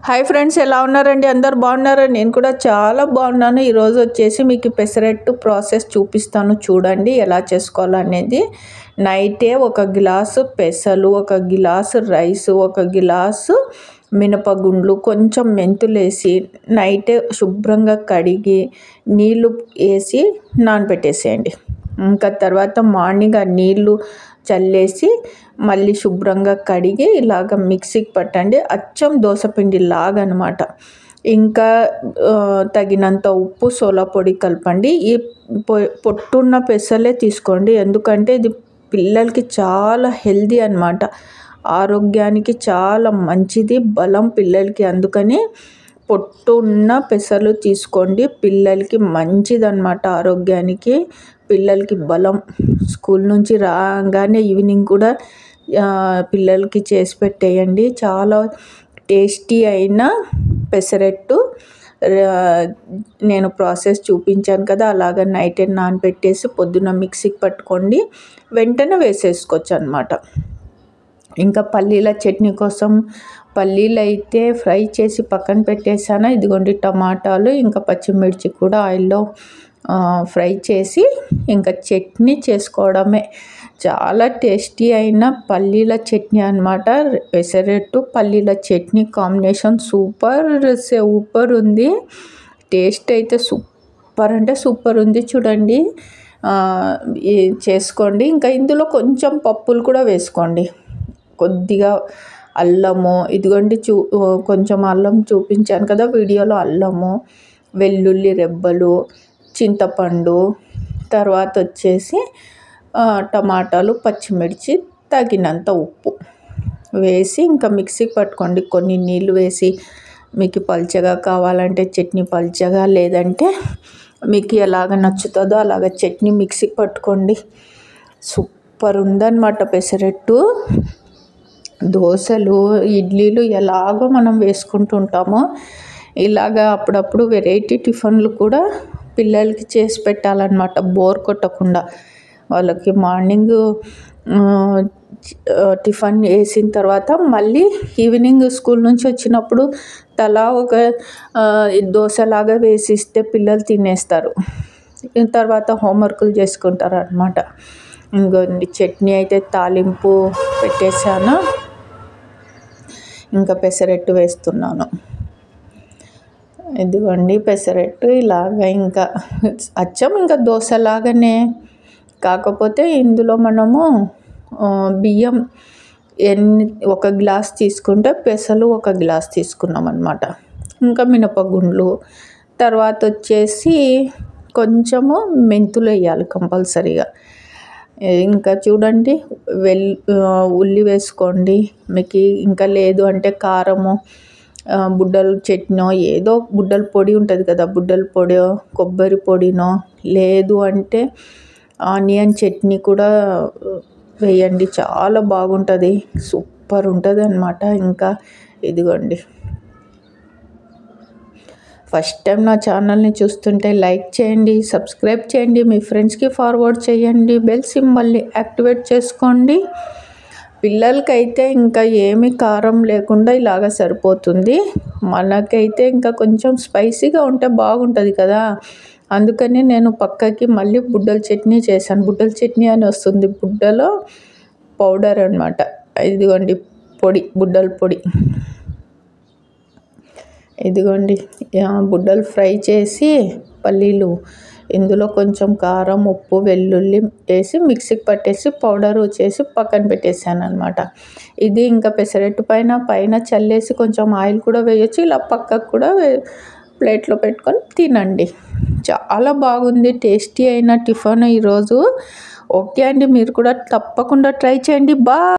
Hi friends, ఎలా ఉన్నారండి? అందరు బాగున్నారా? నేను కూడా చాలా బాగున్నాను. ఈరోజు వచ్చేసి మీకు పెసరట్టు ప్రాసెస్ చూపిస్తాను, చూడండి ఎలా చేసుకోవాలనేది. నైటే ఒక గ్లాసు పెసలు, ఒక గ్లాసు రైస్, ఒక గ్లాసు మినపగుండ్లు, కొంచెం మెంతులు వేసి నైటే శుభ్రంగా కడిగి నీళ్ళు వేసి నానబెట్టేసేయండి. ఇంకా తర్వాత మార్నింగ్ ఆ నీళ్ళు చల్లేసి మళ్ళీ శుభ్రంగా కడిగి ఇలాగ మిక్సీకి పట్టండి. అచ్చం దోసపిండి లాగా అనమాట. ఇంకా తగినంత ఉప్పు, సోలా పొడి కలపండి. ఈ పొట్టున్న పెసలే తీసుకోండి, ఎందుకంటే ఇది పిల్లలకి చాలా హెల్దీ అనమాట. ఆరోగ్యానికి చాలా మంచిది, బలం పిల్లలకి. అందుకని పొట్టు ఉన్న పెసలు తీసుకోండి, పిల్లలకి మంచిదన్నమాట. ఆరోగ్యానికి, పిల్లలకి బలం. స్కూల్ నుంచి రాగానే ఈవినింగ్ కూడా పిల్లలకి చేసి పెట్టేయండి. చాలా టేస్టీ అయిన పెసరట్టు నేను ప్రాసెస్ చూపించాను కదా, అలాగ నైట్ నానబెట్టేసి పొద్దున్న మిక్సీకి పట్టుకోండి, వెంటనే వేసేసుకోవచ్చు అనమాట. ఇంకా పల్లీల చట్నీ కోసం పల్లీలు అయితే ఫ్రై చేసి పక్కన పెట్టేసాను. ఇదిగోండి టమాటాలు, ఇంకా పచ్చిమిర్చి కూడా ఆయిల్లో ఫ్రై చేసి ఇంకా చట్నీ చేసుకోవడమే. చాలా టేస్టీ అయిన పల్లీల చట్నీ అనమాట. పెసరట్టు పల్లీల చట్నీ కాంబినేషన్ సూపర్ ఉంది. టేస్ట్ అయితే సూపర్ అంటే సూపర్ ఉంది, చూడండి. చేసుకోండి. ఇంకా ఇందులో కొంచెం పప్పులు కూడా వేసుకోండి, కొద్దిగా అల్లము. ఇదిగోండి కొంచెం అల్లం చూపించాను కదా వీడియోలో. అల్లము, వెల్లుల్లి రెబ్బలు, చింతపండు, తర్వాత వచ్చేసి టమాటాలు, పచ్చిమిర్చి, తగినంత ఉప్పు వేసి ఇంకా మిక్సీకి పట్టుకోండి. కొన్ని నీళ్ళు వేసి మీకు పల్చగా కావాలంటే చట్నీ పల్చగా, లేదంటే మీకు ఎలాగ నచ్చుతుందో అలాగ చట్నీ మిక్సీకి పట్టుకోండి. సూపర్ ఉందన్నమాట పెసరట్టు. దోశలు, ఇడ్లీలు ఎలాగో మనం వేసుకుంటుంటామో ఇలాగా అప్పుడప్పుడు వెరైటీ టిఫిన్లు కూడా పిల్లలకి చేసి పెట్టాలన్నమాట, బోర్ కొట్టకుండా. వాళ్ళకి మార్నింగ్ టిఫిన్ వేసిన తర్వాత మళ్ళీ ఈవినింగ్ స్కూల్ నుంచి వచ్చినప్పుడు తలా ఒక దోశలాగా వేసిస్తే పిల్లలు తినేస్తారు, తర్వాత హోంవర్క్లు చేసుకుంటారు అనమాట. ఇంకొండి చట్నీ అయితే తాలింపు పెట్టేశాను, ఇంకా పెసరట్టు వేస్తున్నాను. ఇదిగోండి పెసరట్టు ఇలాగ ఇంకా అచ్చం ఇంకా దోశలాగానే, కాకపోతే ఇందులో మనము బియ్యం ఒక గ్లాస్ తీసుకుంటే పెసలు ఒక గ్లాస్ తీసుకున్నాం అన్నమాట. ఇంకా మినపగుండ్లు, తర్వాత వచ్చేసి కొంచెము మెంతులు వేయాలి కంపల్సరీగా. ఇంకా చూడండి ఉల్లి వేసుకోండి. మీకు ఇంకా లేదు అంటే కారము, బుడ్డల చట్నో, ఏదో బుడ్డల పొడి ఉంటుంది కదా, బుడ్డల పొడి, కొబ్బరి పొడినో, లేదు అంటే ఆనియన్ చట్నీ కూడా వేయండి, చాలా బాగుంటుంది, సూపర్ ఉంటుంది అన్నమాట. ఇంకా ఇదిగోండి, ఫస్ట్ టైం నా ఛానల్ని చూస్తుంటే లైక్ చేయండి, సబ్స్క్రైబ్ చేయండి, మీ ఫ్రెండ్స్కి ఫార్వర్డ్ చేయండి, బెల్ సింబల్ని యాక్టివేట్ చేసుకోండి. పిల్లలకైతే ఇంకా ఏమి కారం లేకుండా ఇలాగ సరిపోతుంది. మనకైతే ఇంకా కొంచెం స్పైసీగా ఉంటే బాగుంటుంది కదా, అందుకని నేను పక్కకి మళ్ళీ బుడ్డల చట్నీ చేశాను. బుడ్డల చట్నీ అని వస్తుంది, బుడ్డలో పౌడర్ అనమాట. ఇదిగోండి పొడి, బుడ్డల పొడి. ఇదిగోండి బుడ్డలు ఫ్రై చేసి పల్లీలు, ఇందులో కొంచెం కారం, ఉప్పు, వెల్లుల్లి వేసి మిక్సీకి పట్టేసి పౌడర్ చేసి పక్కన పెట్టేసాను అనమాట. ఇది ఇంకా పెసరట్టు పైన చల్లేసి కొంచెం ఆయిల్ కూడా వేయచ్చు. ఇలా పక్కకు కూడా ప్లేట్లో పెట్టుకొని తినండి, చాలా బాగుంది. టేస్టీ అయిన టిఫిన్ ఈరోజు. ఓకే అండి, మీరు కూడా తప్పకుండా ట్రై చేయండి. బాయ్.